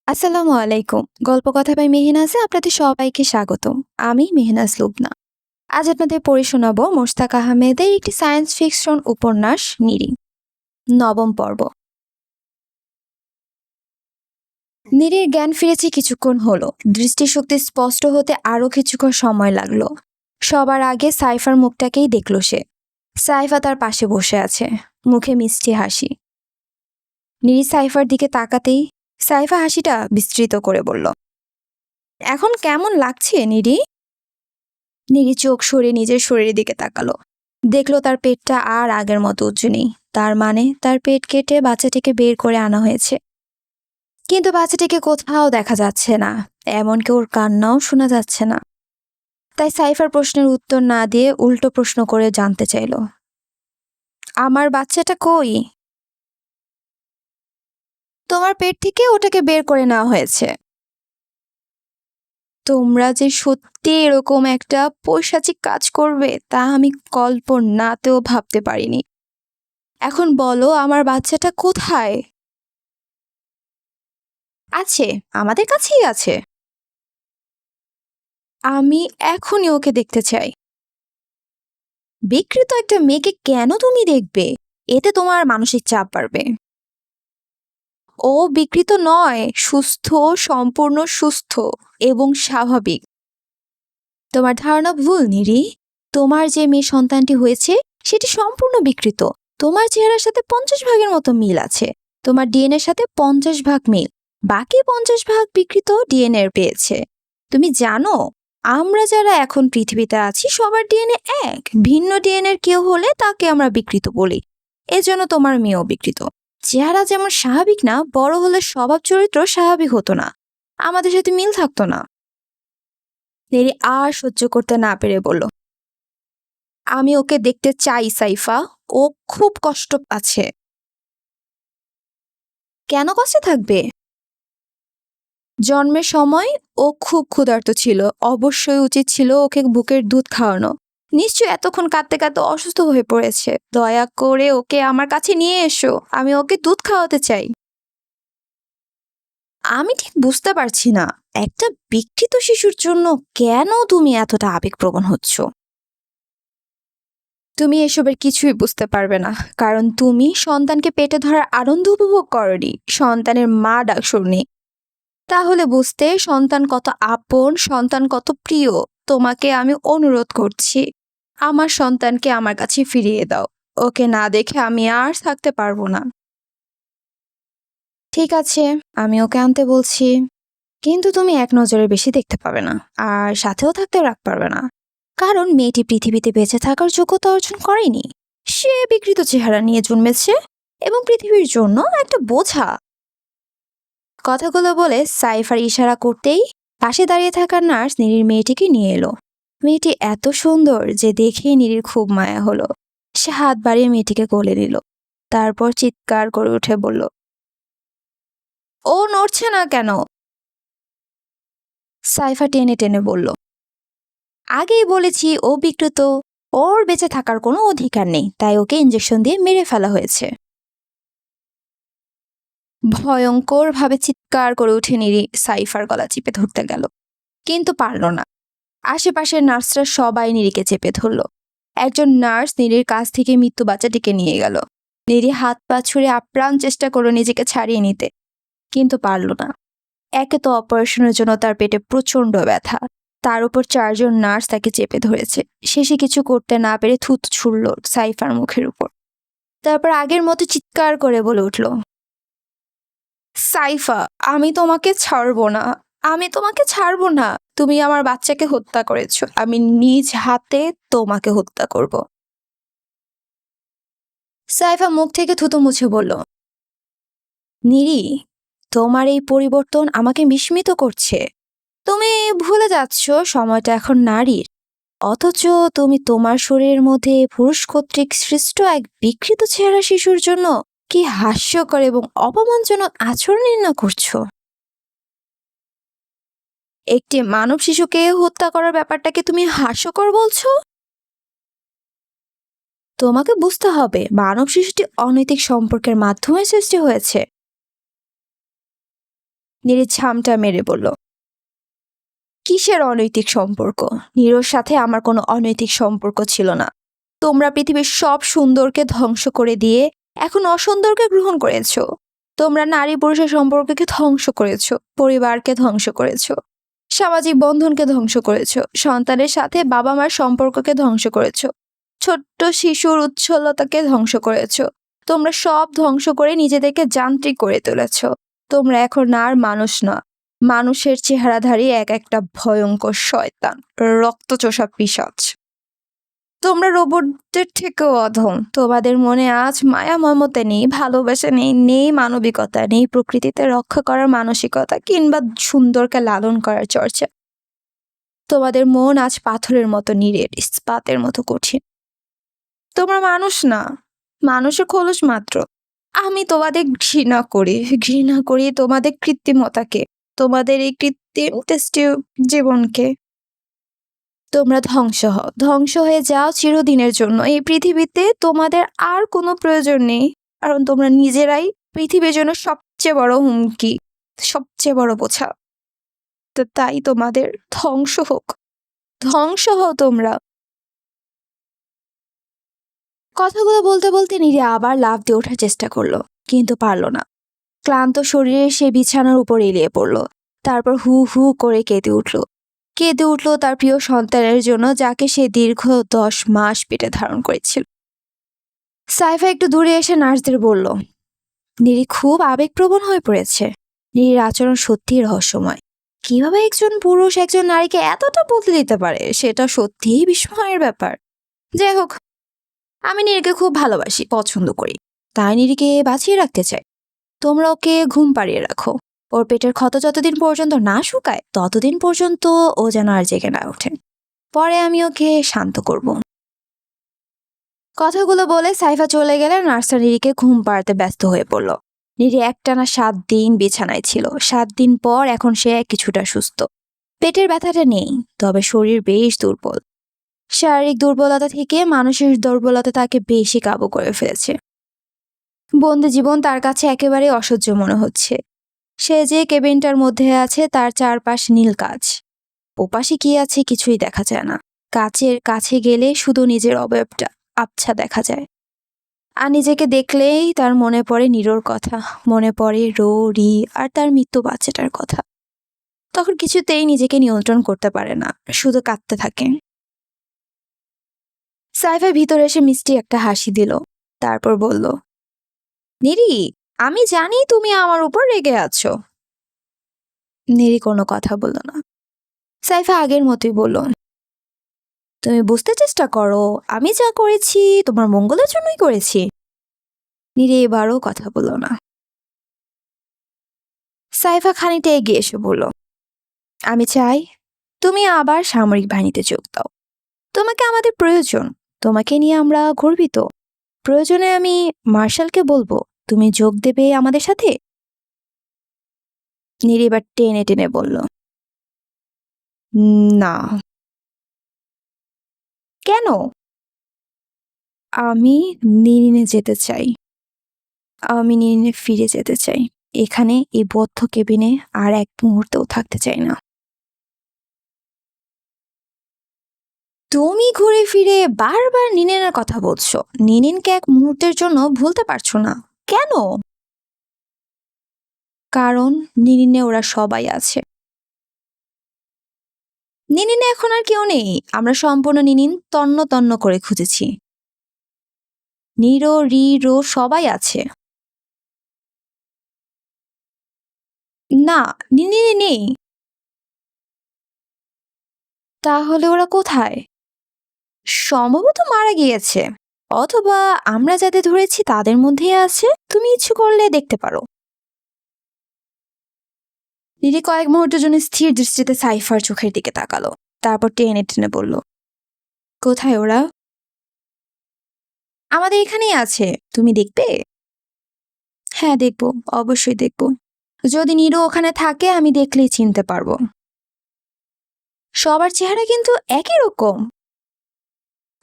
আসসালামু আলাইকুম। গল্পকথা বাই মেহনাজে আপনাদের সবাইকে স্বাগতম। আমি মেহনাজ লুবনা। আজ আপনাদের পড়ে শোনাবো মোশতাক আহমেদের একটি সায়েন্স ফিকশন উপন্যাস 'নিরি', নবম পর্ব। নিরির জ্ঞান ফিরেছে কিছুক্ষণ হলো। দৃষ্টিশক্তি স্পষ্ট হতে আরো কিছুক্ষণ সময় লাগলো। সবার আগে সাইফার মুখটাকেই দেখলো সে। সাইফা তার পাশে বসে আছে, মুখে মিষ্টি হাসি। নিরি সাইফার দিকে তাকাতেই সাইফা হাসিটা বিস্তৃত করে বলল, এখন কেমন লাগছে নিরি? নিরি চোখ সরিয়ে নিজের শরীরের দিকে তাকালো। দেখলো তার পেটটা আর আগের মতো উঁচু নেই। তার মানে তার পেট কেটে বাচ্চাটিকে বের করে আনা হয়েছে। কিন্তু বাচ্চাটিকে কোথাও দেখা যাচ্ছে না, এমনকি ওর কান্নাও শোনা যাচ্ছে না। তাই সাইফার প্রশ্নের উত্তর না দিয়ে উল্টো প্রশ্ন করে জানতে চাইলো, আমার বাচ্চাটা কই? তোমার পেট থেকে ওটাকে বের করে নেওয়া হয়েছে। তোমরা যে সত্যি এরকম একটা পৈশাচিক কাজ করবে তা আমি কল্পনাতেও ভাবতে পারিনি। এখন বলো, আমার বাচ্চাটা কোথায়? আছে, আমাদের কাছেই আছে। আমি এখনই ওকে দেখতে চাই। বিকৃত একটা মেয়েকে কেন তুমি দেখবে? এতে তোমার মানসিক চাপ বাড়বে। ও বিকৃত নয়, সুস্থ, সম্পূর্ণ সুস্থ এবং স্বাভাবিক। তোমার ধারণা ভুল নিরি। তোমার যে মেয়ে সন্তানটি হয়েছে সেটি সম্পূর্ণ বিকৃত। তোমার চেহারার সাথে 50 ভাগের মতো মিল আছে। তোমার ডিএনএর সাথে 50 ভাগ মিল, বাকি 50 ভাগ বিকৃত ডিএনএ পেয়েছে। তুমি জানো, আমরা যারা এখন পৃথিবীতে আছি সবার ডিএনএ এক। ভিন্ন ডিএনএর কেউ হলে তাকে আমরা বিকৃত বলি। এজন্য তোমার মেয়েও বিকৃত। চেহারা যেমন স্বাভাবিক না, বড় হলে স্বভাব চরিত্র স্বাভাবিক হতো না, আমাদের সাথে মিল থাকতো না। নেরি আর সহ্য করতে না পেরে বলল, আমি ওকে দেখতে চাই সাইফা। ও খুব কষ্ট আছে। কেন কষ্টে থাকবে? জন্মের সময় ও খুব ক্ষুধার্ত ছিল। অবশ্যই উচিত ছিল ওকে বুকের দুধ খাওয়ানো। নিশ্চয় এতক্ষণ কাঁদতে কাঁদতে অসুস্থ হয়ে পড়েছে। দয়া করে ওকে আমার কাছে নিয়ে এসো, আমি ওকে দুধ খাওয়াতে চাই। আমি ঠিক বুঝতে পারছি না, একটা বিকৃত শিশুর জন্য কেন তুমি এতটা আবেগপ্রবণ হচ্ছ? তুমি এসবের কিছুই বুঝতে পারবে না, কারণ তুমি সন্তানকে পেটে ধরার আনন্দ উপভোগ করনি, সন্তানের মা ডাক শুনি। তাহলে বুঝতে সন্তান কত আপন, সন্তান কত প্রিয়। তোমাকে আমি অনুরোধ করছি, আমার সন্তানকে আমার কাছে ফিরিয়ে দাও। ওকে না দেখে আমি আর থাকতে পারবো না। ঠিক আছে, আমি ওকে আনতে বলছি, কিন্তু তুমি এক নজরে বেশি দেখতে পাবে না, আর সাথেও থাকতে রাখ পারবে না। কারণ মেয়েটি পৃথিবীতে বেঁচে থাকার যোগ্যতা অর্জন করেনি। সে বিকৃত চেহারা নিয়ে জন্মেছে এবং পৃথিবীর জন্য একটা বোঝা। কথাগুলো বলে সাইফার ইশারা করতেই পাশে দাঁড়িয়ে থাকা নার্স নিরির মেয়েটিকে নিয়ে এলো। মেয়েটি এত সুন্দর যে দেখেই নিরির খুব মায়া হলো। সে হাত বাড়িয়ে মেয়েটিকে কোলে নিল, তারপর চিৎকার করে উঠে বলল, ও নড়ছে না কেন? সাইফা টেনে টেনে বলল, আগেই বলেছি ও বিকৃত। ওর বেঁচে থাকার কোনো অধিকার নেই, তাই ওকে ইঞ্জেকশন দিয়ে মেরে ফেলা হয়েছে। ভয়ঙ্কর ভাবে চিৎকার করে উঠে নিরি সাইফার গলা চিপে ধরতে গেল, কিন্তু পারল না। আশেপাশের নার্সরা সবাই নিরিকে চেপে ধরল। একজন নার্স নিরির কাছ থেকে মৃত্যু বাচ্চাটিকে নিয়ে গেল। নিরি হাত পা ছুঁড়ে আপ্রাণ চেষ্টা করলো নিজেকে ছাড়িয়ে নিতে, কিন্তু পারল না। একে তো অপারেশনের জন্য তার পেটে প্রচন্ড ব্যথা, তার উপর 4জন নার্স তাকে চেপে ধরেছে। শেষে কিছু করতে না পেরে থুত ছুড়ল সাইফার মুখের উপর। তারপর আগের মতো চিৎকার করে বলে উঠল, সাইফা, আমি তোমাকে ছাড়বো না, আমি তোমাকে ছাড়বো না। তুমি আমার বাচ্চাকে হত্যা করেছো, আমি নিজ হাতে তোমাকে হত্যা করব। সাইফা মুখ থেকে থুতু মুছে বলল, নিরি, তোমার এই পরিবর্তন আমাকে বিস্মিত করছে। তুমি ভুলে যাচ্ছ সময়টা এখন নারীর, অথচ তুমি তোমার শরীরের মধ্যে পুরুষ কর্তৃক সৃষ্ট এক বিকৃত চেহারা শিশুর জন্য কি হাস্যকর এবং অপমানজনক আচরণ না করছো। একটি মানব শিশুকে হত্যা করার ব্যাপারটাকে তুমি হাস্যকর বলছো? তোমাকে বুঝতে হবে, মানব শিশুটি অনৈতিক সম্পর্কের মাধ্যমে সৃষ্টি হয়েছে। নীরি ঝামটা মেরে বলল, কিসের অনৈতিক সম্পর্ক? নীরোর সাথে আমার কোনো অনৈতিক সম্পর্ক ছিল না। তোমরা পৃথিবীর সব সুন্দরকে ধ্বংস করে দিয়ে এখন অসুন্দরকে গ্রহণ করেছো। তোমরা নারী পুরুষের সম্পর্ককে ধ্বংস করেছো, পরিবারকে ধ্বংস করেছো, সামাজিক বন্ধনকে ধ্বংস করেছো, সন্তানের সাথে বাবা মার সম্পর্ককে ধ্বংস করেছো, ছোট্ট শিশুর উচ্ছলতাকে ধ্বংস করেছো। তোমরা সব ধ্বংস করে নিজেদেরকে যান্ত্রিক করে তুলেছো। তোমরা এখন আর মানুষ না, মানুষের চেহারাধারী এক একটা ভয়ঙ্কর শয়তান, রক্তচোষা পিশাচ। তোমরা রোবটদের থেকেও অধম। তোমাদের মনে আজ মায়া মমতা নেই, ভালোবাসা নেই, নেই মানবিকতা, নেই প্রকৃতিতে রক্ষা করার মানসিকতা কিংবা সুন্দরকে লালন করার চর্চা। তোমাদের মন আজ পাথরের মতো নিরেট, ইস্পাতের মতো কঠিন। তোমরা মানুষ না, মানুষের খোলস মাত্র। আমি তোমাদের ঘৃণা করি তোমাদের কৃত্রিমতাকে, তোমাদের এই কৃত্রিম টেস্টিভ জীবনকে। তোমরা ধ্বংস হয়ে যাও চিরদিনের জন্য। এই পৃথিবীতে তোমাদের আর কোনো প্রয়োজন নেই, কারণ তোমরা নিজেরাই পৃথিবীর জন্য সবচেয়ে বড় হুমকি, সবচেয়ে বড় বোঝা। তো তাই তোমাদের ধ্বংস হও তোমরা। কথাগুলো বলতে বলতে নীরি আবার লাফ দিয়ে ওঠার চেষ্টা করলো, কিন্তু পারল না। ক্লান্ত শরীরে সে বিছানার উপর এলিয়ে পড়ল। তারপর হু হু করে কেঁদে উঠল তার প্রিয় সন্তানের জন্য, যাকে সে দীর্ঘ 10 মাস পেটে ধারণ করেছিল। সাইফা একটু দূরে এসে নার্সদের বলল, নীরি খুব আবেগপ্রবণ হয়ে পড়েছে। নীরির আচরণ সত্যিই রহস্যময়। কিভাবে একজন পুরুষ একজন নারীকে এতটা বদলে দিতে পারে, সেটা সত্যিই বিস্ময়ের ব্যাপার। যাই হোক, আমি নীরিকে খুব ভালোবাসি, পছন্দ করি, তাই নীরিকে বাঁচিয়ে রাখতে চাই। তোমরা ওকে ঘুম পাড়িয়ে রাখো। ওর পেটের ক্ষত যতদিন পর্যন্ত না শুকায়, ততদিন পর্যন্ত ও যেন আর জেগে না ওঠে। পরে আমি ওকে শান্ত করব। কথাগুলো বলে সাইফা চলে গেলে নার্সরা নীরিকে ঘুম পাড়াতে ব্যস্ত হয়ে পড়ল। নীরি একটানা 7 দিন বিছানায় ছিল। 7 দিন পর এখন সে কিছুটা সুস্থ। পেটের ব্যথাটা নেই, তবে শরীর বেশ দুর্বল। শারীরিক দুর্বলতা থেকে মানসিক দুর্বলতা তাকে বেশি কাবু করে ফেলেছে। বন্দি জীবন তার কাছে একেবারে অসহ্য মনে হচ্ছে। সে যে কেবিনটার মধ্যে আছে, তার চারপাশ নীল কাঁচ। ওপাশে কি আছে কিছুই দেখা যায় না। কাচের কাছে গেলে শুধু নিজের অবয়বটা আবছা দেখা যায়। আর নিজেকে দেখলেই তার মনে পড়ে নীরোর কথা, মনে পড়ে রি আর তার মৃত্যু বাচ্চাটার কথা। তখন কিছুতেই নিজেকে নিয়ন্ত্রণ করতে পারে না, শুধু কাঁদতে থাকে। সাইফা ভিতরে এসে মিষ্টি একটা হাসি দিল, তারপর বলল, নীরি, আমি জানি তুমি আমার উপর রেগে আছো। নীরি কোনো কথা বলল না। সাইফা আগের মতোই বলল, তুমি বুঝতে চেষ্টা করো, আমি যা করেছি তোমার মঙ্গলের জন্যই করেছি। নীরি এবারও কথা বলল না। সাইফা খানিকটা এগিয়ে এসে বলল, আমি চাই তুমি আবার সামরিক বাহিনীতে যোগ দাও। তোমাকে আমাদের প্রয়োজন, তোমাকে নিয়ে আমরা গর্বিত। প্রয়োজনে আমি মার্শালকে বলবো তুমি যোগ দেবে আমাদের সাথে। নীরি এবার টেনে টেনে বলল, না। কেন? আমি নিরিনে যেতে চাই। আমি নিরিনে ফিরে যেতে চাই। এখানে এই বদ্ধ কেবিনে আর এক মুহূর্তেও থাকতে চাই না। তুমি ঘুরে ফিরে বারবার নিনিনের কথা বলছো। নিনিনকে এক মুহূর্তের জন্য ভুলতে পারছো না কেন? কারণ নিনিনে ওরা সবাই আছে। নিনিনে এখন আর কেউ নেই। আমরা সম্পূর্ণ নিনিন তন্ন তন্ন করে খুঁজেছি। নিরো রিরো সবাই আছে। না, নিনিনে নেই। তাহলে ওরা কোথায়? সম্ভবত মারা গিয়েছে, অথবা আমরা যাদের ধরেছি তাদের মধ্যেই আছে। তুমি ইচ্ছে করলে দেখতে পারো। নীরি কয়েক মুহূর্তের জন্য স্থির দৃষ্টিতে সাইফার চোখের দিকে তাকালো, তারপর টেনে টেনে বলল, কোথায় ওরা? আমাদের এখানেই আছে, তুমি দেখবে? হ্যাঁ, দেখবো, অবশ্যই দেখবো। যদি নীরু ওখানে থাকে আমি দেখলেই চিনতে পারবো। সবার চেহারা কিন্তু একই রকম।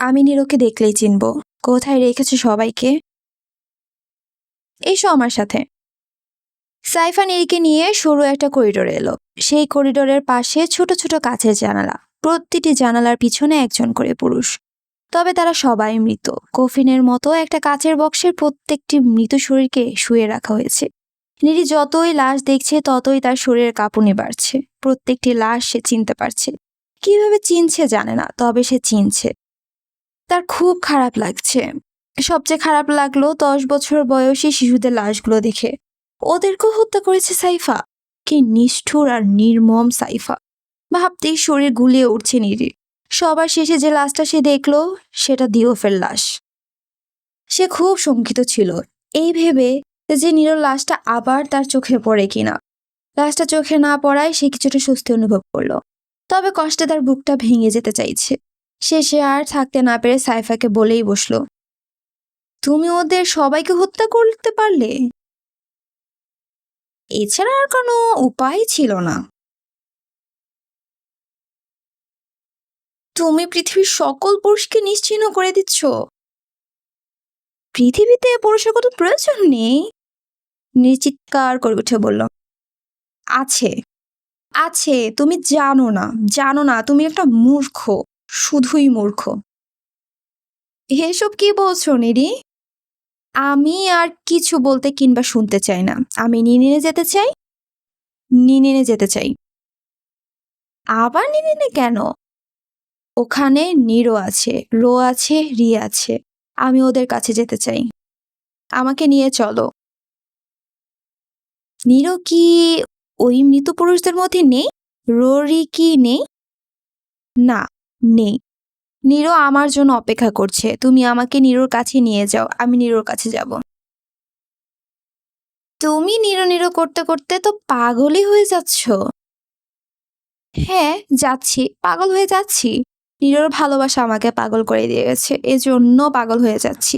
আমি নীরুকে দেখলেই চিনবো। কোথায় রেখেছো সবাইকে? এসো আমার সাথে। সাইফা নীরিকে নিয়ে সরু একটা করিডোরে এলো। সেই করিডোরের পাশে ছোট ছোট কাচের জানালা, প্রতিটি জানালার পিছনে একজন করে পুরুষ। তবে তারা সবাই মৃত। কফিনের মতো একটা কাচের বক্সের প্রত্যেকটি মৃত শরীরকে শুয়ে রাখা হয়েছে। নীরি যতই লাশ দেখছে ততই তার শরীরের কাঁপুনি বাড়ছে। প্রত্যেকটি লাশ সে চিনতে পারছে। কিভাবে চিনছে জানে না, তবে সে চিনছে। তার খুব খারাপ লাগছে। সবচেয়ে খারাপ লাগলো 10 বছর বয়সী শিশুদের লাশগুলো দেখে। ওদেরকেও হত্যা করেছে সাইফা। কি নিষ্ঠুর আর নির্মম সাইফা! ভাবতেই শরীর গুলিয়ে উঠছে নীরির। সবার শেষে যে লাশটা সে দেখলো সেটা দিওফের লাশ। সে খুব শঙ্কিত ছিল, এই ভেবে যে নীরর লাশটা আবার তার চোখে পড়ে কিনা। লাশটা চোখে না পড়ায় সে কিছুটা স্বস্তি অনুভব করলো। তবে কষ্টে তার বুকটা ভেঙে যেতে চাইছে। সে আর থাকতে না পেরে সাইফাকে বলেই বসলো, তুমি ওদের সবাইকে হত্যা করতে পারলে? এছাড়া আর কোনো উপায় ছিল না। তুমি পৃথিবীর সকল পুরুষকে নিশ্চিহ্ন করে দিচ্ছ। পৃথিবীতে পুরুষের কোনো প্রয়োজন নেই। চিৎকার করে উঠে বলল, আছে আছে, তুমি জানো না, জানো না, তুমি একটা মূর্খ, শুধুই মূর্খ। এসব কি বলছো নিরি? আমি আর কিছু বলতে কিংবা শুনতে চাই না। আমি নিনিনে যেতে চাই, নিনিনে যেতে চাই। আবার নিনিনে কেন? ওখানে নিরো আছে, রো আছে, রি আছে। আমি ওদের কাছে যেতে চাই। আমাকে নিয়ে চলো। নিরো কি ওই মৃত পুরুষদের মধ্যে নেই? রোরি কি নেই? না, নেই। নিরো আমার জন্য অপেক্ষা করছে। তুমি আমাকে নিরোর কাছে নিয়ে যাও, আমি নিরোর কাছে যাব। তুমি নিরো নিরো করতে করতে তো পাগলই হয়ে যাচ্ছ। হ্যাঁ, যাচ্ছি, পাগল হয়ে যাচ্ছি। নিরোর ভালোবাসা আমাকে পাগল করে দিয়ে গেছে, এজন্য পাগল হয়ে যাচ্ছি।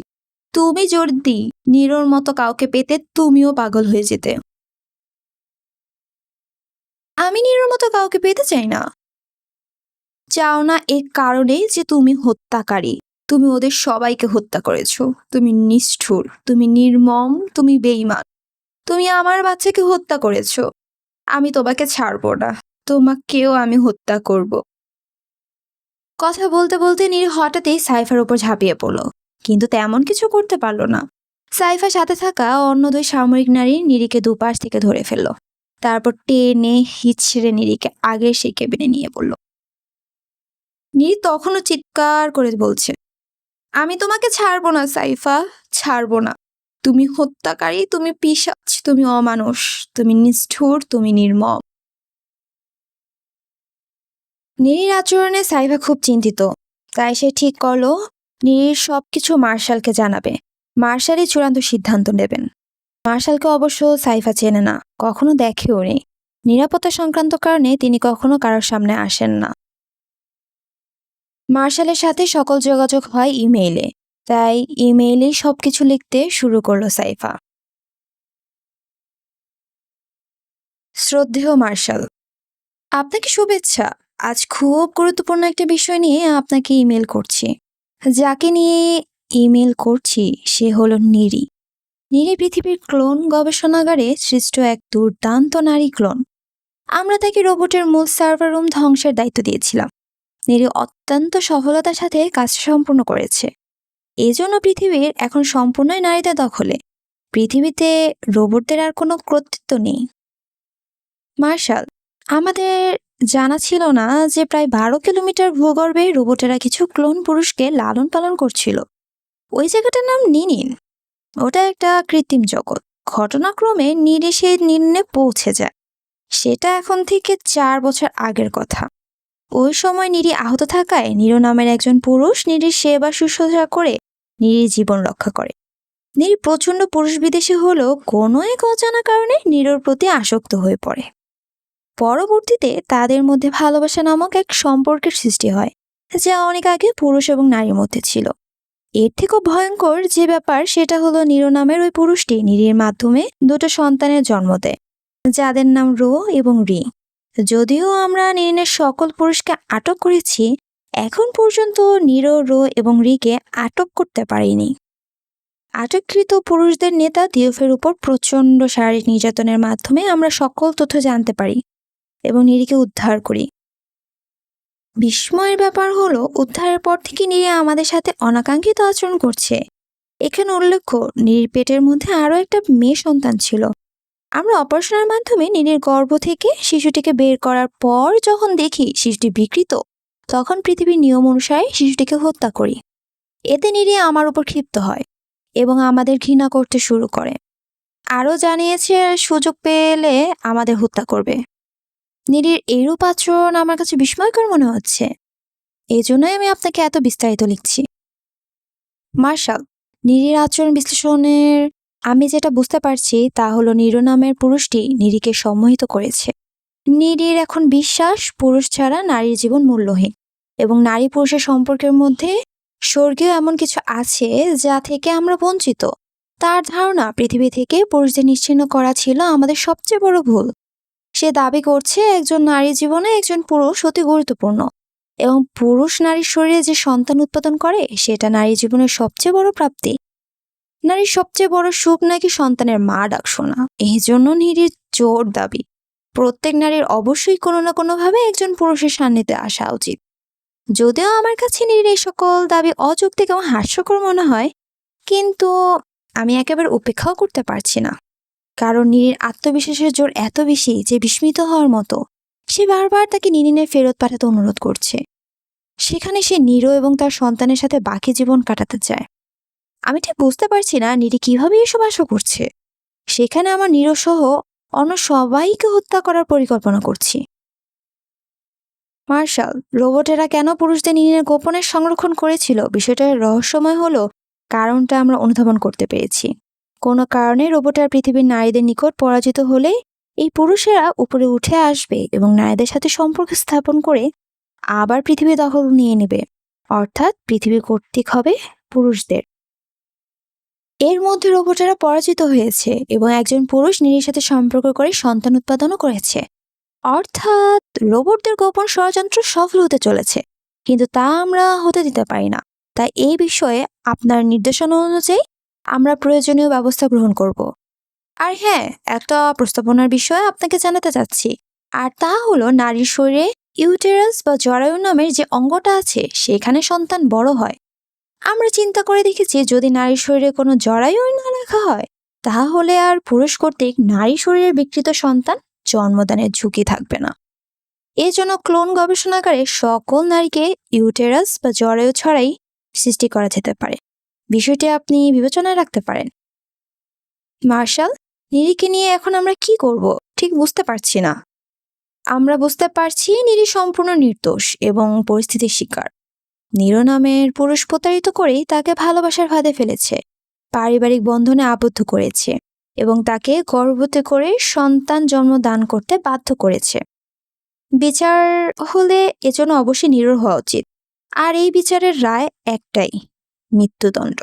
তুমি যদি নিরোর মতো কাউকে পেতে তুমিও পাগল হয়ে যেতে। আমি নিরোর মতো কাউকে পেতে চাই না। চাও না এ কারণেই যে তুমি হত্যাকারী। তুমি ওদের সবাইকে হত্যা করেছো। তুমি নিষ্ঠুর, তুমি নির্মম, তুমি বেঈমান। তুমি আমার বাচ্চাকে হত্যা করেছো। আমি তোমাকে ছাড়বো না। তোমাকেও আমি হত্যা করব। কথা বলতে বলতে নীর হঠাৎই সাইফার উপর ঝাঁপিয়ে পড়ল, কিন্তু তেমন কিছু করতে পারল না। সাইফার সাথে থাকা অন্য 2 সামরিক নারী নীরিকে দুপাশ থেকে ধরে ফেলল। তারপর টেনে হিচড়ে নীরিকে আগের সেই কেবিনে নিয়ে পড়ল। নীর তখনও চিৎকার করে বলছে, আমি তোমাকে ছাড়বো না সাইফা, ছাড়বো না। তুমি হত্যাকারী, তুমি পিশাচ, তুমি অমানুষ, তুমি নিষ্ঠুর, তুমি নির্মম। নীরির আচরণে সাইফা খুব চিন্তিত। তাই সে ঠিক করলো নীরির সবকিছু মার্শালকে জানাবে। মার্শালই চূড়ান্ত সিদ্ধান্ত নেবেন। মার্শালকে অবশ্য সাইফা চেনে না, কখনো দেখেও নেই। নিরাপত্তা সংক্রান্ত কারণে তিনি কখনো কারোর সামনে আসেন না। মার্শালের সাথে সকল যোগাযোগ হয় ইমেইলে, তাই ইমেইলেই সবকিছু লিখতে শুরু করলো সাইফা। শ্রদ্ধেয় মার্শাল, আপনাকে শুভেচ্ছা। আজ খুব গুরুত্বপূর্ণ একটা বিষয় নিয়ে আপনাকে ইমেল করছি। যাকে নিয়ে ইমেল করছি সে হলো নীরি। নীরি পৃথিবীর ক্লোন গবেষণাগারে সৃষ্ট এক দুর্দান্ত নারী ক্লোন। আমরা তাকে রোবটের মূল সার্ভার রুম ধ্বংসের দায়িত্ব দিয়েছিলাম। নীরি অত্যন্ত সফলতার সাথে কাজটা সম্পূর্ণ করেছে। এজন্য পৃথিবীর এখন সম্পূর্ণই নারীদের দখলে। পৃথিবীতে রোবটদের আর কোনো কর্তৃত্ব নেই। মার্শাল, আমাদের জানা ছিল না যে প্রায় 12 কিলোমিটার ভূগর্ভে রোবটেরা কিছু ক্লোন পুরুষকে লালন পালন করছিল। ওই জায়গাটার নাম নিনিন। ওটা একটা কৃত্রিম জগৎ। ঘটনাক্রমে নীরি সেই নির্ণে পৌঁছে যায়। সেটা এখন থেকে 4 বছর আগের কথা। ওই সময় নীরি আহত থাকায় নীরো নামের একজন পুরুষ নীরির সেবা শুশ্রূষা করে নীরির জীবন রক্ষা করে। নীরি প্রচণ্ড পুরুষ বিদেশী হলেও কোনো এক অজানা কারণে নীরোর প্রতি আসক্ত হয়ে পড়ে। পরবর্তীতে তাদের মধ্যে ভালোবাসা নামক এক সম্পর্কের সৃষ্টি হয়, যা অনেক আগে পুরুষ এবং নারীর মধ্যে ছিল। এর থেকেও ভয়ঙ্কর যে ব্যাপার সেটা হলো নীরো নামের ওই পুরুষটি নীরির মাধ্যমে 2টো সন্তানের জন্ম দেয়, যাদের নাম রো এবং রি। যদিও আমরা নিরিনের সকল পুরুষকে আটক করেছি, এখন পর্যন্ত নীরো, রো এবং রিকে আটক করতে পারিনি। আটককৃত পুরুষদের নেতা দিওফের উপর প্রচণ্ড শারীরিক নির্যাতনের মাধ্যমে আমরা সকল তথ্য জানতে পারি এবং নিরিকে উদ্ধার করি। বিস্ময়ের ব্যাপার হলো উদ্ধারের পর থেকে নিরি আমাদের সাথে অনাকাঙ্ক্ষিত আচরণ করছে। এখানে উল্লেখ্য, নিরির পেটের মধ্যে আরও একটা মেয়ে সন্তান ছিল। আমরা অপারেশনের মাধ্যমে নিরির গর্ভ থেকে শিশুটিকে বের করার পর যখন দেখি শিশুটি বিকৃত, তখন পৃথিবীর নিয়ম অনুসারে শিশুটিকে হত্যা করি। এতে নিরি আমার উপর ক্ষিপ্ত হয় এবং আমাদের ঘৃণা করতে শুরু করে। আরও জানিয়েছে সুযোগ পেলে আমাদের হত্যা করবে। নিরির এইরূপ আচরণ আমার কাছে বিস্ময়কর মনে হচ্ছে। এই জন্যই আমি আপনাকে এত বিস্তারিত লিখছি। মার্শাল, নিরির আচরণ বিশ্লেষণের আমি যেটা বুঝতে পারছি তা হলো নিরো নামের পুরুষটি নিরিকে সম্মোহিত করেছে। নিরির এখন বিশ্বাস পুরুষ ছাড়া নারীর জীবন মূল্যহীন এবং নারী পুরুষের সম্পর্কের মধ্যে স্বর্গীয় এমন কিছু আছে যা থেকে আমরা বঞ্চিত। তার ধারণা পৃথিবী থেকে পুরুষদের নিশ্চিহ্ন করা ছিল আমাদের সবচেয়ে বড় ভুল। সে দাবি করছে একজন নারীর জীবনে একজন পুরুষ অতি গুরুত্বপূর্ণ এবং পুরুষ নারীর শরীরে যে সন্তান উৎপাদন করে সেটা নারীর জীবনের সবচেয়ে বড় প্রাপ্তি। নারীর সবচেয়ে বড় সুখ নাকি সন্তানের মা ডাক শোনা। এই জন্য নিরির জোর দাবি প্রত্যেক নারীর অবশ্যই কোনো না কোনোভাবে একজন পুরুষের সান্নিধ্যে আসা উচিত। যদিও আমার কাছে নিরির এই সকল দাবি অযৌক্তিক এবং হাস্যকর মনে হয়, কিন্তু আমি একেবারে উপেক্ষাও করতে পারছি না। কারণ নিরির আত্মবিশ্বাসের জোর এত বেশি যে বিস্মিত হওয়ার মতো। সে বারবার তাকে নিরিনে ফেরত পাঠাতে অনুরোধ করছে। সেখানে সে নিরো এবং তার সন্তানের সাথে বাকি জীবন কাটাতে চায়। আমি ঠিক বুঝতে পারছি না নিরি কিভাবে এসব আশা করছে। সেখানে আমার নিরো সহ অন্য সবাইকে হত্যা করার পরিকল্পনা করছি। মার্শাল, রোবটেরা কেন পুরুষদের নিরিনের গোপনে সংরক্ষণ করেছিল বিষয়টার রহস্যময় হলো কারণটা আমরা অনুধাবন করতে পেরেছি। কোনো কারণে রোবটের পৃথিবীর নারীদের নিকট পরাজিত হলে এই পুরুষেরা উপরে উঠে আসবে এবং নারীদের সাথে সম্পর্ক স্থাপন করে আবার পৃথিবী দখল নিয়ে নেবে, অর্থাৎ পৃথিবী কর্তৃক হবে পুরুষদের। এর মধ্যে রোবটেরা পরাজিত হয়েছে এবং একজন পুরুষ নিরির সাথে সম্পর্ক করে সন্তান উৎপাদনও করেছে, অর্থাৎ রোবটদের গোপন ষড়যন্ত্র সফল হতে চলেছে। কিন্তু তা আমরা হতে দিতে পারি না। তাই এই বিষয়ে আপনার নির্দেশনা অনুযায়ী আমরা প্রয়োজনীয় ব্যবস্থা গ্রহণ করব। আর হ্যাঁ, একটা প্রস্তাবনার বিষয়ে আপনাকে জানাতে চাচ্ছি, আর তা হলো নারীর শরীরে ইউটেরাস বা জরায়ু নামের যে অঙ্গটা আছে সেখানে সন্তান বড় হয়। আমরা চিন্তা করে দেখেছি যদি নারীর শরীরে কোনো জরায়ু না রাখা হয় তাহলে আর পুরুষ কর্তৃক নারী শরীরের বিকৃত সন্তান জন্মদানের ঝুঁকি থাকবে না। এই জন্য ক্লোন গবেষণাগারে সকল নারীকে ইউটেরাস বা জরায়ু ছাড়াই সৃষ্টি করা যেতে পারে। বিষয়টি আপনি বিবেচনায় রাখতে পারেন। মার্শাল, নিরিকে নিয়ে এখন আমরা কি করব ঠিক বুঝতে পারছি না। আমরা বুঝতে পারছি নিরি সম্পূর্ণ নির্দোষ এবং পরিস্থিতির শিকার। নিরো নামের পুরুষ প্রতারিত করেই তাকে ভালোবাসার ফাঁদে ফেলেছে, পারিবারিক বন্ধনে আবদ্ধ করেছে এবং তাকে গর্ভবতী করে সন্তান জন্ম দান করতে বাধ্য করেছে। বিচার হলে এজন্য অবশ্যই নিরোর হওয়া উচিত। আর এই বিচারের রায় একটাই, মৃত্যুদণ্ড।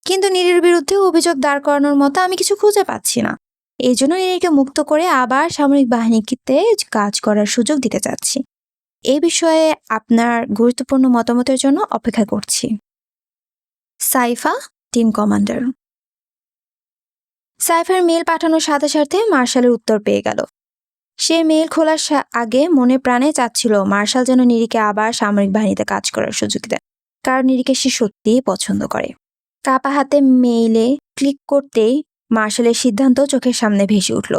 কিন্তু নিরির বিরুদ্ধে অভিযোগ দাঁড় করানোর মতো আমি কিছু খুঁজে পাচ্ছি না। এই জন্য নিরিকে মুক্ত করে আবার সামরিক বাহিনীতে কাজ করার সুযোগ দিতে চাচ্ছি। এই বিষয়ে আপনার গুরুত্বপূর্ণ মতামতের জন্য অপেক্ষা করছি। Saifa, team commander. সাইফার মেল পাঠানোর সাথে সাথে মার্শালের উত্তর পেয়ে গেল। সে মেল খোলার আগে মনে প্রাণে চাচ্ছিল মার্শাল যেন নিরিকে আবার সামরিক বাহিনীতে কাজ করার সুযোগ দেয়, কারণ নিরিকে সে সত্যিই পছন্দ করে। কাপা হাতে মেইলে ক্লিক করতেই মার্শালের সিদ্ধান্ত চোখের সামনে ভেসে উঠল।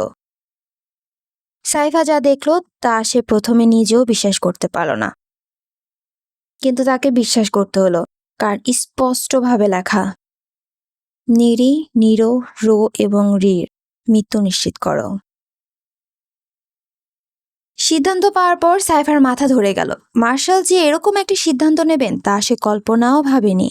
সাইফা যা দেখল তা সে প্রথমে নিজেও বিশ্বাস করতে পারল না, কিন্তু তাকে বিশ্বাস করতে হলো, কারণ স্পষ্টভাবে লেখা, নিরি, নিরো, রো এবং রির মৃত্যু নিশ্চিত করো। সিদ্ধান্ত পাওয়ার পর সাইফার মাথা ধরে গেল। মার্শাল যে এরকম একটি সিদ্ধান্ত নেবেন তা সে কল্পনাও ভাবেনি।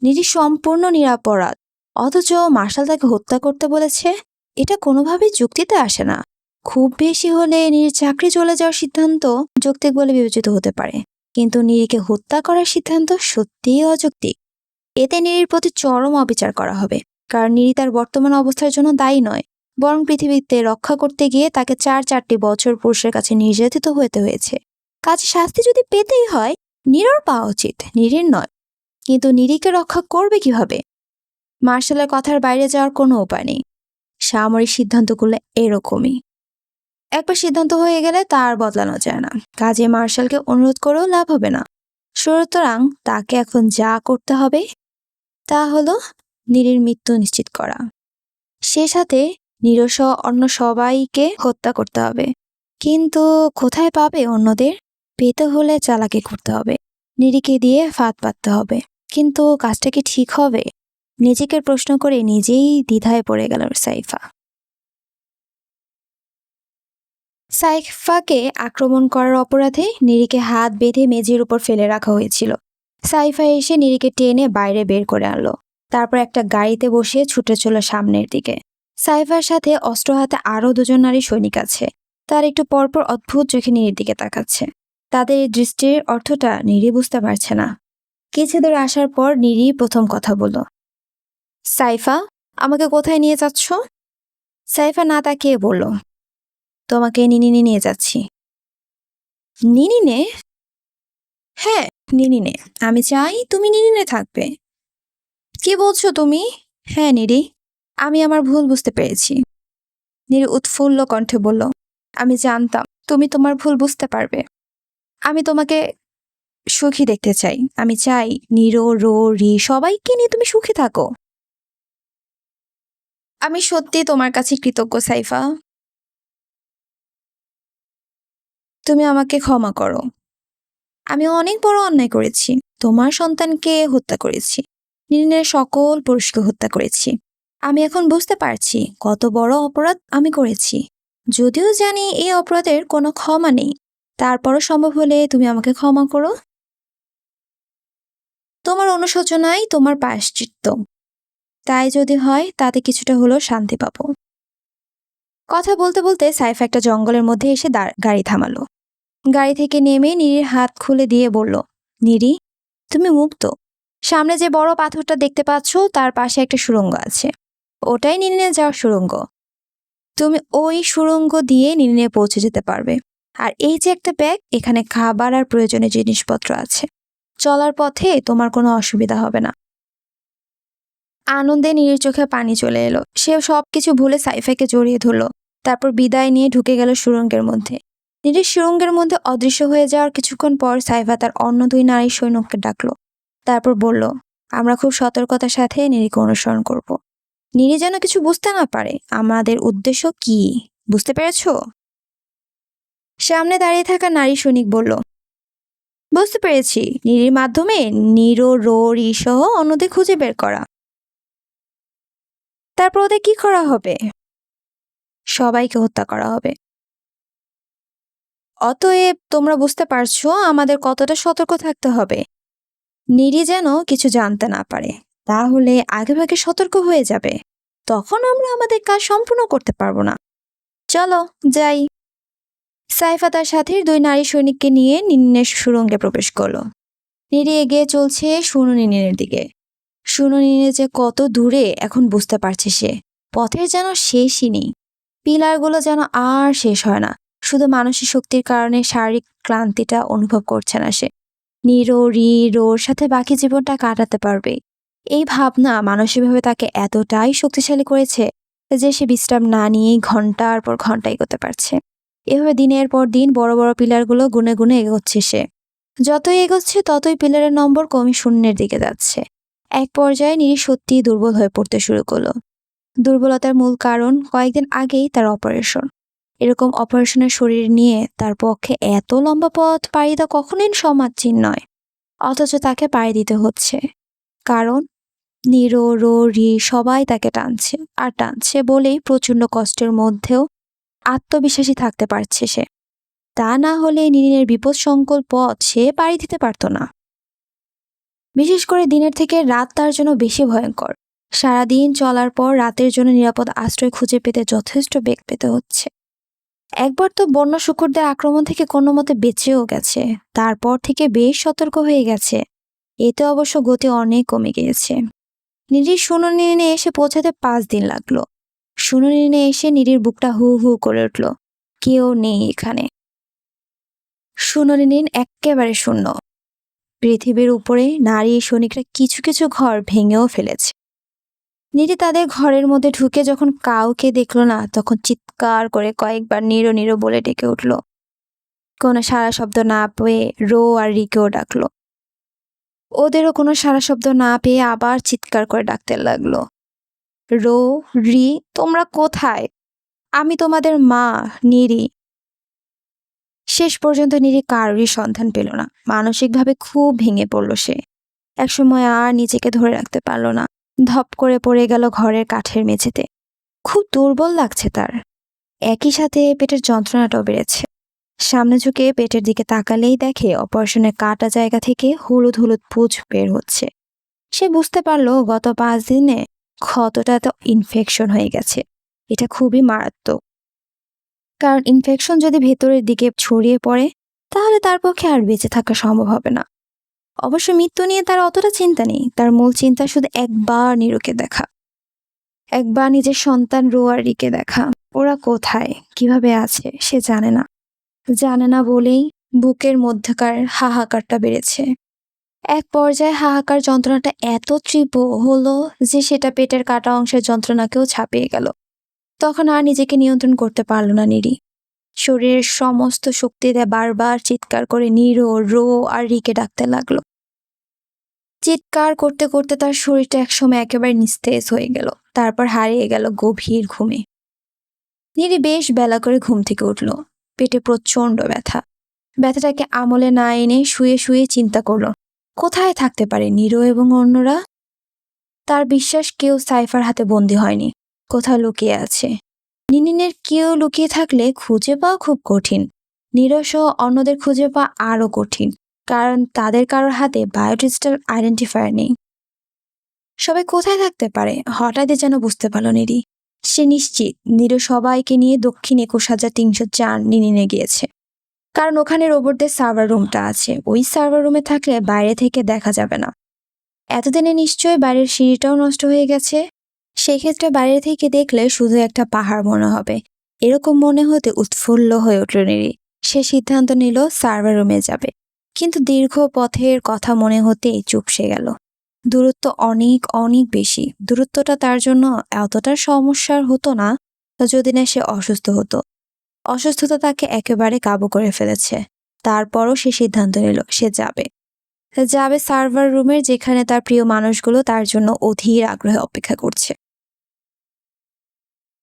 নিরি সম্পূর্ণ নিরাপরাধ, অথচ মার্শাল তাকে হত্যা করতে বলেছে। এটা কোনোভাবেই যুক্তিতে আসে না। খুব বেশি হলে নিরির চাকরি চলে যাওয়ার সিদ্ধান্ত যৌক্তিক বলে বিবেচিত হতে পারে, কিন্তু নিরিকে হত্যা করার সিদ্ধান্ত সত্যিই অযৌক্তিক। এতে নিরির প্রতি চরম অবিচার করা হবে, কারণ নিরি তার বর্তমান অবস্থার জন্য দায়ী নয়, বরং পৃথিবীতে রক্ষা করতে গিয়ে তাকে 4 বছর পুরুষের কাছে নির্যাতিত হতে হয়েছে। কাজে শাস্তি যদি পেতেই হয় নিরোর পাওয়া উচিত, নিরির নয়। কিন্তু নিরিকে রক্ষা করবে কিভাবে? মার্শালের কথার বাইরে যাওয়ার কোনো উপায় নেই। সামরিক সিদ্ধান্তগুলো এরকমই। একবার সিদ্ধান্ত হয়ে গেলে তা আর বদলানো যায় না। কাজে মার্শালকে অনুরোধ করেও লাভ হবে না। সুতরাং তাকে এখন যা করতে হবে তা হলো নীরের মৃত্যু নিশ্চিত করা। সে সাথে নীরসহ অন্য সবাইকে হত্যা করতে হবে। কিন্তু কোথায় পাবে অন্যদের? পেতে হলে চালাকি করতে হবে। নীরিকে দিয়ে ফাঁদ পাততে হবে। কিন্তু কাজটা কি ঠিক হবে? নিজেকে প্রশ্ন করে নিজেই দ্বিধায় পড়ে গেল সাইফা। সাইফাকে আক্রমণ করার অপরাধে নীরিকে হাত বেঁধে মেঝের উপর ফেলে রাখা হয়েছিল। সাইফা এসে নীরিকে টেনে বাইরে বের করে আনলো। তারপর একটা গাড়িতে বসিয়ে ছুটে চলো সামনের দিকে। সাইফার সাথে অস্ত্র হাতে আরো দুজন নারী সৈনিক আছে। তার একটু পরপর অদ্ভুত চোখে নীরির দিকে তাকাচ্ছে। তাদের এই দৃষ্টির অর্থটা নীরি বুঝতে পারছে না। কিছু দূর আসার পর নীরি প্রথম কথা বলল, সাইফা, আমাকে কোথায় নিয়ে যাচ্ছ? সাইফা না তাকিয়ে বলল, তোমাকে নিনিনে নিয়ে যাচ্ছি। নিনিনে? হ্যাঁ, নিনিনে। আমি চাই তুমি নিনিনে থাকবে। কি বলছো তুমি? হ্যাঁ নিরি, আমি আমার ভুল বুঝতে পেরেছি। নিরি উৎফুল্ল কণ্ঠে বলল, আমি জানতাম তুমি তোমার ভুল বুঝতে পারবে। আমি তোমাকে সুখী দেখতে চাই। আমি চাই নিরো, রো, রি সবাইকে নিয়ে তুমি সুখী থাকো। আমি সত্যি তোমার কাছে কৃতজ্ঞ সাইফা। তুমি আমাকে ক্ষমা করো। আমি অনেক বড় অন্যায় করেছি। তোমার সন্তানকে হত্যা করেছি। নিরিনের সকল পুরুষকে হত্যা করেছি। আমি এখন বুঝতে পারছি কত বড় অপরাধ আমি করেছি। যদিও জানি এই অপরাধের কোনো ক্ষমা নেই, তারপরও সম্ভব হলে তুমি আমাকে ক্ষমা করো। তোমার অনুশোচনাই তোমার প্রায়শ্চিত্ত। তাই যদি হয় তাতে কিছুটা হলেও শান্তি পাবো। কথা বলতে বলতে সাইফা একটা জঙ্গলের মধ্যে এসে গাড়ি থামালো। গাড়ি থেকে নেমে নিরির হাত খুলে দিয়ে বলল, নিরি, তুমি মুক্ত। সামনে যে বড় পাথরটা দেখতে পাচ্ছ তার পাশে একটা সুড়ঙ্গ আছে। ওটাই নিরিনে যাওয়ার সুড়ঙ্গ। তুমি ওই সুড়ঙ্গ দিয়ে নিরিনে পৌঁছে যেতে পারবে। আর এই যে একটা ব্যাগ, এখানে খাবার আর প্রয়োজনীয় জিনিসপত্র আছে। চলার পথে তোমার কোনো অসুবিধা হবে না। আনন্দে নীরের চোখে পানি চলে এলো। সে সবকিছু ভুলে সাইফাকে জড়িয়ে ধরলো। তারপর বিদায় নিয়ে ঢুকে গেল সুড়ঙ্গের মধ্যে। নীরের সুড়ঙ্গের মধ্যে অদৃশ্য হয়ে যাওয়ার কিছুক্ষণ পর সাইফা তার অন্য দুই নারী সৈনিককে ডাকলো। তারপর বলল, আমরা খুব সতর্কতার সাথে নীরিকে অনুসরণ করব। নীরি যেন কিছু বুঝতে না পারে আমাদের উদ্দেশ্য কি। বুঝতে পেরেছো? সামনে দাঁড়িয়ে থাকা নারী সৈনিক বলল, বুঝতে পেরেছি। নীরির মাধ্যমে নিরো, রো, রি সহ অন্যদের খুঁজে বের করা। তারপর ওদের কি করা হবে? সবাইকে হত্যা করা হবে। অতএব তোমরা বুঝতে পারছো আমাদের কতটা সতর্ক থাকতে হবে। নিরি যেন কিছু জানতে না পারে। তাহলে আগেভাগে সতর্ক হয়ে যাবে। তখন আমরা আমাদের কাজ সম্পূর্ণ করতে পারবো না। চলো যাই। সাইফা তার সাথে দুই নারী সৈনিককে নিয়ে নিনের সুড়ঙ্গে প্রবেশ করলো। নিরি এগিয়ে চলছে শুনো নিনের দিকে। শুনো নিনে যে কত দূরে এখন বুঝতে পারছে সে। পথের যেন শেষই নেই। পিলারগুলো যেন আর শেষ হয় না। শুধু মানসিক শক্তির কারণে শারীরিক ক্লান্তিটা অনুভব করছে না সে। নিরো, রি, রোর সাথে বাকি জীবনটা কাটাতে পারবে। এই ভাবনা মানসিকভাবে তাকে এতটাই শক্তিশালী করেছে যে সে বিশ্রাম না নিয়েই ঘন্টার পর ঘন্টা এগোতে পারছে। এভাবে দিনের পর দিন বড় বড় পিলারগুলো গুনে গুনে এগোচ্ছে সে। যতই এগোচ্ছে ততই পিলারের নম্বর কমে শূন্যের দিকে যাচ্ছে। এক পর্যায়ে নিরি সত্যিই দুর্বল হয়ে পড়তে শুরু করলো। দুর্বলতার মূল কারণ কয়েকদিন আগেই তার অপারেশন। এরকম অপারেশনের শরীর নিয়ে তার পক্ষে এত লম্বা পথ পাড়ি দেওয়া কখনোই সমাজীন নয়। অথচ তাকে পাড়ি দিতে হচ্ছে। কারণ নিরো, রো, রি সবাই তাকে টানছে। আর টানছে বলেই প্রচণ্ড কষ্টের মধ্যেও আত্মবিশ্বাসী থাকতে পারছে সে। তা না হলে নিরিনের বিপদসংকুল পথ সে পাড়ি দিতে পারত না। বিশেষ করে দিনের থেকে রাত তার জন্য বেশি ভয়ঙ্কর। সারাদিন চলার পর রাতের জন্য নিরাপদ আশ্রয় খুঁজে পেতে যথেষ্ট বেগ পেতে হচ্ছে। একবার তো বন্য শূকরদের আক্রমণ থেকে কোনো মতে বেঁচেও গেছে। তারপর থেকে বেশ সতর্ক হয়ে গেছে। এতে অবশ্য গতি অনেক কমে গিয়েছে। নিরির শুনানিনে এসে পৌঁছাতে 5 দিন লাগলো। শুনানিনে এসে নিরির বুকটা হু হু করে উঠল। কেউ নেই এখানে। শুনানিন একেবারে শূন্য। পৃথিবীর উপরে নারী সৈনিকরা কিছু কিছু ঘর ভেঙেও ফেলেছে। নিরি তাদের ঘরের মধ্যে ঢুকে যখন কাউকে দেখলো না, তখন চিৎকার করে কয়েকবার নীরো নীরো বলে ডেকে উঠল। কোনো সাড়া শব্দ না পেয়ে রো আর রিকেও ডাকলো। ওদেরও কোনো সাড়া শব্দ না পেয়ে আবার চিৎকার করে ডাকতে লাগলো, রো, রি, তোমরা কোথায়? আমি তোমাদের মা, নিরি। শেষ পর্যন্ত নিরি কারোরই সন্ধান পেল না। মানসিকভাবে খুব ভেঙে পড়ল সে। একসময় আর নিজেকে ধরে রাখতে পারল না, ধপ করে পড়ে গেল ঘরের কাঠের মেঝেতে। খুব দুর্বল লাগছে তার, একই সাথে পেটের যন্ত্রণাটাও বেড়েছে। সামনে ঝুঁকে পেটের দিকে তাকালেই দেখে অপারেশনের কাটা জায়গা থেকে হলুদ হলুদ পুঁজ বের হচ্ছে। সে বুঝতে পারলো গত 5 দিনে ক্ষতটা তো ইনফেকশন হয়ে গেছে। এটা খুবই মারাত্মক, কারণ ইনফেকশন যদি ভেতরের দিকে ছড়িয়ে পড়ে তাহলে তার পক্ষে আর বেঁচে থাকা সম্ভব হবে না। অবশ্য মৃত্যু নিয়ে তার অতটা চিন্তা নেই, তার মূল চিন্তা শুধু একবার নীরুকে দেখা, একবার নিজের সন্তান রো আর রিকে দেখা। ওরা কোথায়, কিভাবে আছে সে জানে না বলেই বুকের মধ্যকার হাহাকারটা বেড়েছে। এক পর্যায়ে হাহাকার যন্ত্রণাটা এত তীব্র হলো যে সেটা পেটের কাটা অংশের যন্ত্রণাকেও ছাপিয়ে গেল। তখন আর নিজেকে নিয়ন্ত্রণ করতে পারল না নিরি। শরীরের সমস্ত শক্তি দিয়ে বারবার চিৎকার করে নীরো, রো আর রিকে ডাকতে লাগলো। চিৎকার করতে করতে তার শরীরটা একসময় একেবারে নিস্তেজ হয়ে গেল, তারপর হারিয়ে গেল গভীর ঘুমে। নিরি বেশ বেলা করে ঘুম থেকে উঠল। পেটে প্রচন্ড ব্যথা। ব্যথাটাকে আমলে না এনে শুয়ে শুয়ে চিন্তা করলো, কোথায় থাকতে পারে নীরো এবং অন্যরা? তার বিশ্বাস কেউ সাইফার হাতে বন্দী হয়নি, কোথাও লুকিয়ে আছে। নিনিনের কেউ লুকিয়ে থাকলে খুঁজে পাওয়া খুব কঠিন। নীরো সহ অন্যদের খুঁজে পাওয়া আরো কঠিন, কারণ তাদের কারোর হাতে বায়োডিজিটাল আইডেন্টিফায়ার নেই। সবাই কোথায় থাকতে পারে হঠাৎই যেন বুঝতে পারল নিরি। সে নিশ্চিত নীরো সবাইকে নিয়ে দক্ষিণ 21,304 নিনিনে গিয়েছে, কারণ ওখানে রোবটদের সার্ভার রুমটা আছে। ওই সার্ভার রুমে থাকলে বাইরে থেকে দেখা যাবে না। এতদিনে নিশ্চয়ই বাইরের সিঁড়িটাও নষ্ট হয়ে গেছে। সেক্ষেত্রে বাইরে থেকে দেখলে শুধু একটা পাহাড় মনে হবে। এরকম মনে হতে উৎফুল্ল হয়ে উঠল নিরি। সে সিদ্ধান্ত নিল সার্ভার রুমে যাবে, কিন্তু দীর্ঘ পথের কথা মনে হতেই চুপসে গেল। দূরত্ব অনেক অনেক বেশি। দূরত্বটা তার জন্য এতটা সমস্যার হতো না যদি না সে অসুস্থ হতো। অসুস্থতা তাকে একেবারে কাবু করে ফেলেছে। তারপরও সে সিদ্ধান্ত নিল সে যাবে সার্ভার রুমের, যেখানে তার প্রিয় মানুষগুলো তার জন্য অধীর আগ্রহে অপেক্ষা করছে।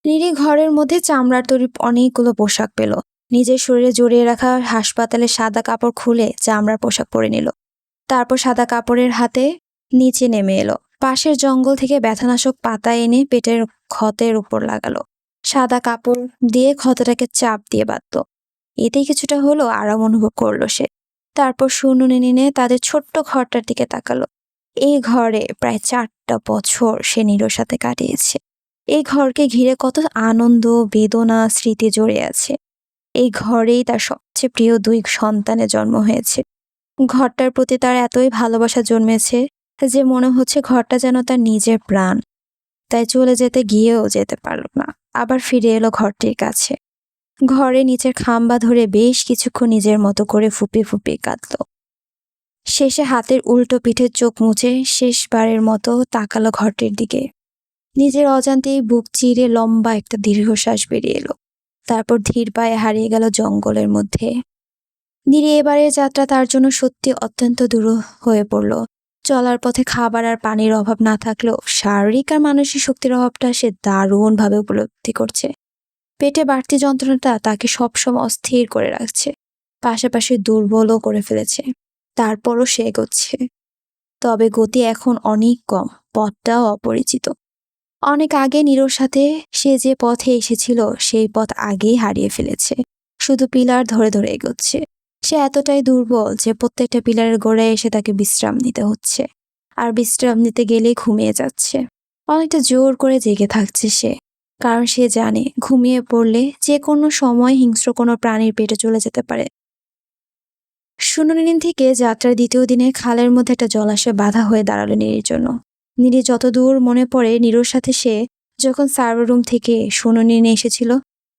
নিরি ঘরের মধ্যে চামড়ার তৈরি অনেকগুলো পোশাক পেল। নিজের শরীরে জড়িয়ে রাখা হাসপাতালের সাদা কাপড় খুলে চামড়ার পোশাক পরে নিল। তারপর সাদা কাপড়ের হাতে নিচে নেমে এলো। পাশের জঙ্গল থেকে ব্যথানাশক পাতা এনে পেটের ক্ষতের উপর লাগালো। সাদা কাপড় দিয়ে ক্ষতটাকে চাপ দিয়ে বাঁধল। এতে কিছুটা হলো আরাম অনুভব করলো সে। তারপর শুনুনি নিয়ে তাদের ছোট্ট ঘরটার দিকে তাকালো। এই ঘরে প্রায় 4টা বছর সে নীরোর সাথে কাটিয়েছে। এই ঘরকে ঘিরে কত আনন্দ, বেদনা, স্মৃতি জড়িয়ে আছে। এই ঘরেই তার সবচেয়ে প্রিয় 2 সন্তানের জন্ম হয়েছে। ঘরটার প্রতি তার এতই ভালোবাসা জন্মেছে যে মনে হচ্ছে ঘরটা যেন তার নিজের প্রাণ। তাই চলে যেতে গিয়েও যেতে পারল না, আবার ফিরে এলো ঘরটির কাছে। ঘরে নিচের খাম্বা ধরে বেশ কিছুক্ষণ নিজের মতো করে ফুপিয়ে ফুপিয়ে কাঁদল। শেষে হাতের উল্টো পিঠে চোখ মুছে শেষবারের মতো তাকালো ঘরটির দিকে। নিজের অজান্তেই বুক চিরে লম্বা একটা দীর্ঘশ্বাস বেরিয়ে এলো। তারপর ধীর পায়ে হারিয়ে গেল জঙ্গলের মধ্যে। নিরি এবারের যাত্রা তার জন্য সত্যি অত্যন্ত দূর হয়ে পড়ল। চলার পথে খাবার আর পানির অভাব না থাকলেও শারীরিক আর মানসিক শক্তির অভাবটা সে দারুণভাবে উপলব্ধি করছে। পেটে বাড়তি যন্ত্রণাটা তাকে সবসময় অস্থির করে রাখছে, পাশাপাশি দুর্বলও করে ফেলেছে। তারপরও সে এগোচ্ছে, তবে গতি এখন অনেক কম, পথটাও অপরিচিত। অনেক আগে নীরোর সাথে সে যে পথে এসেছিল সেই পথ আগেই হারিয়ে ফেলেছে। শুধু পিলার ধরে ধরে এগোচ্ছে। সে এতটাই দুর্বল যে প্রত্যেকটা পিলারের গোড়ায় এসে তাকে বিশ্রাম নিতে হচ্ছে, আর বিশ্রাম নিতে গেলে ঘুমিয়ে যাচ্ছে। অনেকটা জোর করে জেগে থাকছে সে, কারণ সে জানে ঘুমিয়ে পড়লে যে কোনো সময় হিংস্র কোনো প্রাণীর পেটে চলে যেতে পারে। শুনানি থেকে যাত্রার দ্বিতীয় দিনে খালের মধ্যে একটা জলাশয় বাধা হয়ে দাঁড়ালো নিরির জন্য। নিরি যতদূর মনে পড়ে নীরোর সাথে সে যখন সার্ভার রুম থেকে শুনানি নিয়ে এসেছিল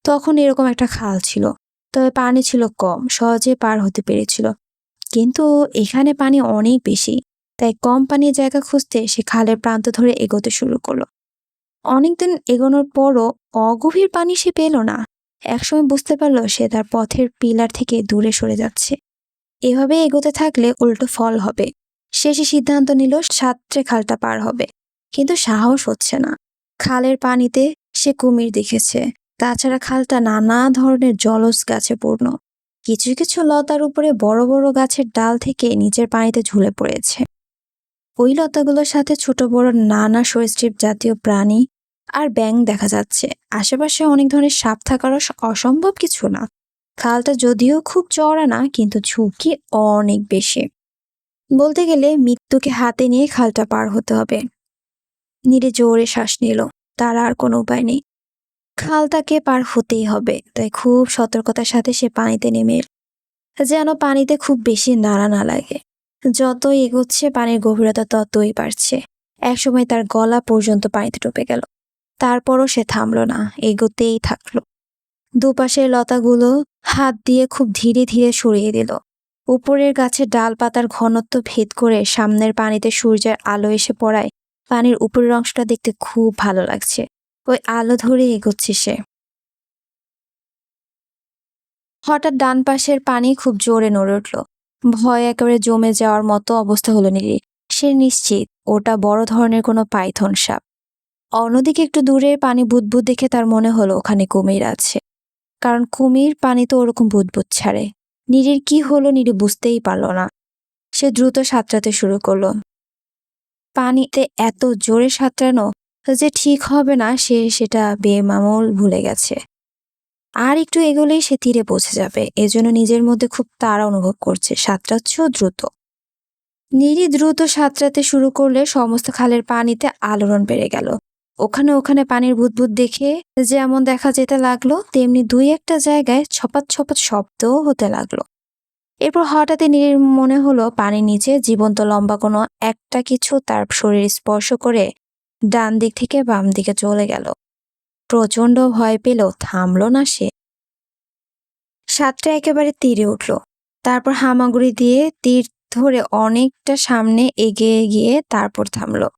তখন এরকম একটা খাল ছিল, তবে পানি ছিল কম, সহজে পার হতে পেরেছিল। কিন্তু এখানে পানি অনেক বেশি, তাই কম পানির জায়গা খুঁজতে সে খালের প্রান্ত ধরে এগোতে শুরু করলো। অনেকদিন এগোনোর পরও অগভীর পানি সে পেল না। একসময় বুঝতে পারল সে তার পথের পিলার থেকে দূরে সরে যাচ্ছে। এভাবে এগোতে থাকলে উল্টো ফল হবে। শেষে সিদ্ধান্ত নিল সাঁতরে খালটা পার হবে, কিন্তু সাহস হচ্ছে না। খালের পানিতে সে কুমির দেখেছে। তাছাড়া খালটা নানা ধরনের জলজ গাছে পূর্ণ। কিছু কিছু লতার উপরে বড় বড় গাছের ডাল থেকে নিচের পানিতে ঝুলে পড়েছে। ওই লতাগুলোর সাথে ছোট বড় নানা সরীসৃপ জাতীয় প্রাণী আর ব্যাঙ দেখা যাচ্ছে। আশেপাশে অনেক ধরনের সাপ থাকারও অসম্ভব কিছু না। খালটা যদিও খুব চওড়া না, কিন্তু ঝুঁকি অনেক বেশি। বলতে গেলে মৃত্যুকে হাতে নিয়ে খালটা পার হতে হবে। নীরে জোরে শ্বাস নিল। তার আর কোনো উপায় নেই। খালটাকে পার হতেই হবে, তাই খুব সতর্কতার সাথে সে পানিতে নেমে এল। যেন পানিতে খুব বেশি নাড়া না লাগে। যতই এগোচ্ছে পানির গভীরতা ততই বাড়ছে। একসময় তার গলা পর্যন্ত পানিতে ডুবে গেল। তারপরও সে থামল না, এগোতেই থাকলো। দুপাশের লতাগুলো হাত দিয়ে খুব ধীরে ধীরে সরিয়ে দিল। উপরের গাছের ডালপাতার ঘনত্ব ভেদ করে সামনের পানিতে সূর্যের আলো এসে পড়ায় পানির উপরের অংশটা দেখতে খুব ভালো লাগছে। ওই আলো ধরে এগোচ্ছে সে। হঠাৎ ডান পাশের পানি খুব জোরে নড়ে উঠল। ভয় একেবারে জমে যাওয়ার মতো অবস্থা হলো নীলির। সে নিশ্চিত ওটা বড় ধরনের কোনো পাইথন সাপ। অন্যদিকে একটু দূরে পানি বুদবুদ দেখে তার মনে হলো ওখানে কুমির আছে। কারণ কুমির পানিতে ওরকম বুদবুদ ছাড়ে। নীরির কি হলো নীরি বুঝতেই পারল না। সে দ্রুত সাঁতরাতে শুরু করলো। পানিতে এত জোরে সাঁতরানো যে ঠিক হবে না সে সেটা বেমামুল ভুলে গেছে। আর একটু এগোলেই সে তীরে পৌঁছে যাবে, এজন্য নিজের মধ্যে খুব তাড়া অনুভব করছে। সাঁতরাচ্ছেও দ্রুত। নীরি দ্রুত সাঁতরাতে শুরু করলে সমস্ত খালের পানিতে আলোড়ন বেড়ে গেল। ওখানে ওখানে পানির বুদবুদ দেখে যেমন দেখা যেতে লাগলো, তেমনি দুই একটা জায়গায় ছপাত ছপাত শব্দও হতে লাগলো। এরপর হঠাৎই নীরির মনে হলো পানির নিচে জীবন্ত লম্বা কোনো একটা কিছু তার শরীর স্পর্শ করে ডান দিক থেকে বাম দিকে চলে গেল। প্রচন্ড ভয় পেলেও থামলো না সে। সাতটা একেবারে তীরে উঠল। তারপর হামাগুড়ি দিয়ে তীর ধরে অনেকটা সামনে এগিয়ে গিয়ে তারপর থামলো।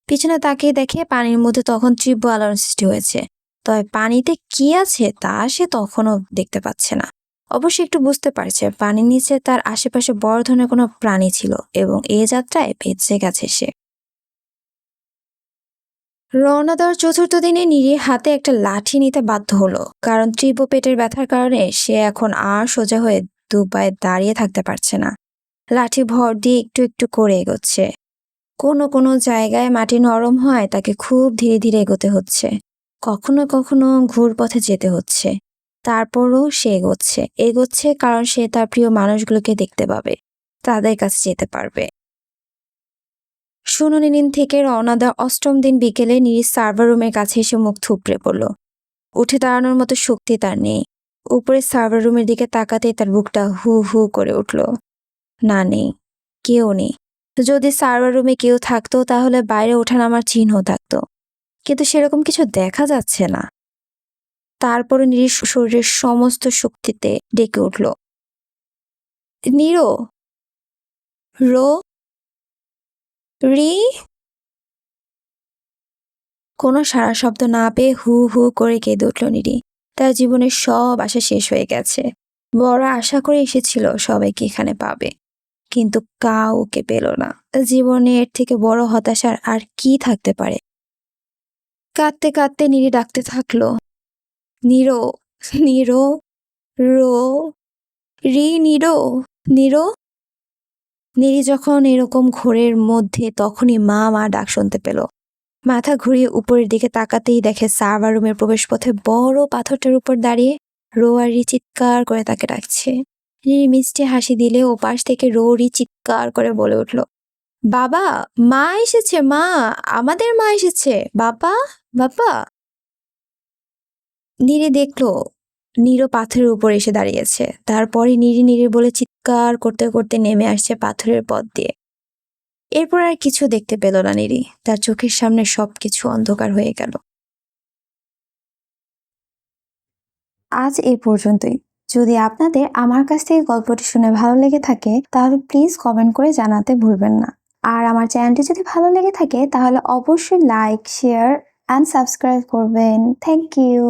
পিছনে তাকিয়ে দেখে পানির মধ্যে তখন তীব্র আলোড়ন সৃষ্টি হয়েছে। তবে পানিতে কি আছে তা সে তখনও দেখতে পাচ্ছে না। অবশ্যই একটু বুঝতে পারছে পানির নিচে তার আশেপাশে বড় ধরনের কোনো প্রাণী ছিল এবং এই যাত্রায় বেঁচে গেছে সে। রওনা দেওয়ার চতুর্থ দিনে নীরির হাতে একটা লাঠি নিতে বাধ্য হলো, কারণ তীব্র পেটের ব্যথার কারণে সে এখন আর সোজা হয়ে দু পায়ে দাঁড়িয়ে থাকতে পারছে না। লাঠি ভর দিয়ে একটু একটু করে এগোচ্ছে। কোনো কোনো জায়গায় মাটি নরম হয় তাকে খুব ধীরে ধীরে এগোতে হচ্ছে। কখনো কখনো ঘুরপথে যেতে হচ্ছে। তারপরও সে এগোচ্ছে এগোচ্ছে কারণ সে তার প্রিয় মানুষগুলোকে দেখতে পাবে, তাদের কাছে যেতে পারবে। শুনানি দিন থেকে রওনা দেওয়ার অষ্টম দিন বিকেলে নীরি সার্ভার রুমের কাছে এসে মুখ থুবড়ে পড়ল। উঠে দাঁড়ানোর মতো শক্তি তার নেই। উপরে সার্ভার রুমের দিকে তাকাতেই তার বুকটা হু হু করে উঠল। না, নেই, কেউ নেই। যদি সার্ভার রুমে কেউ থাকতো তাহলে বাইরে ওঠানামার চিহ্ন থাকতো, কিন্তু সেরকম কিছু দেখা যাচ্ছে না। তারপরে নীরির শরীরের সমস্ত শক্তিতে ডেকে উঠল, নীরো, রো, রি। কোনো সাড়া শব্দ না পেয়ে হু হু করে কেঁদে উঠল নীরি। তার জীবনের সব আশা শেষ হয়ে গেছে। বড় আশা করে এসেছিল সবাইকে এখানে পাবে, কিন্তু কাউকে পেল না। জীবনে এর থেকে বড় হতাশার আর কি থাকতে পারে। কাঁদতে কাঁদতে নীরি ডাকতে থাকলো, নীরো, নীরো, রো, রি, নীরো, নীরো। নীরি যখন এরকম ঘোরের মধ্যে তখনই মা মা ডাক শুনতে পেল। মাথা ঘুরিয়ে উপরের দিকে তাকাতেই দেখে সার্ভার রুমের প্রবেশপথে বড় পাথরটার উপর দাঁড়িয়ে রো আর রি চিৎকার করে তাকে ডাকছে। নীরি মিষ্টি হাসি দিলে ও পাশ থেকে রো রি চিৎকার করে বলে উঠল, বাবা, মা এসেছে, মা, আমাদের মা এসেছে, বাবা, বাবা। নীরি দেখলো নীরও পাথরের উপর এসে দাঁড়িয়েছে। তারপরে নীরি নীরি বলে চিৎকার করতে করতে নেমে আসছে পাথরের পথ দিয়ে। এরপর আর কিছু দেখতে পেল না নীরি। তার চোখের সামনে সবকিছু অন্ধকার হয়ে গেল। আজ এই পর্যন্তই। যদি আপনাদের আমার কাছ থেকে গল্পটি শুনে ভালো লেগে থাকে তাহলে প্লিজ কমেন্ট করে জানাতে ভুলবেন না। আর আমার চ্যানেলটি যদি ভালো লেগে থাকে তাহলে অবশ্যই লাইক, শেয়ার অ্যান্ড সাবস্ক্রাইব করবেন। Thank you.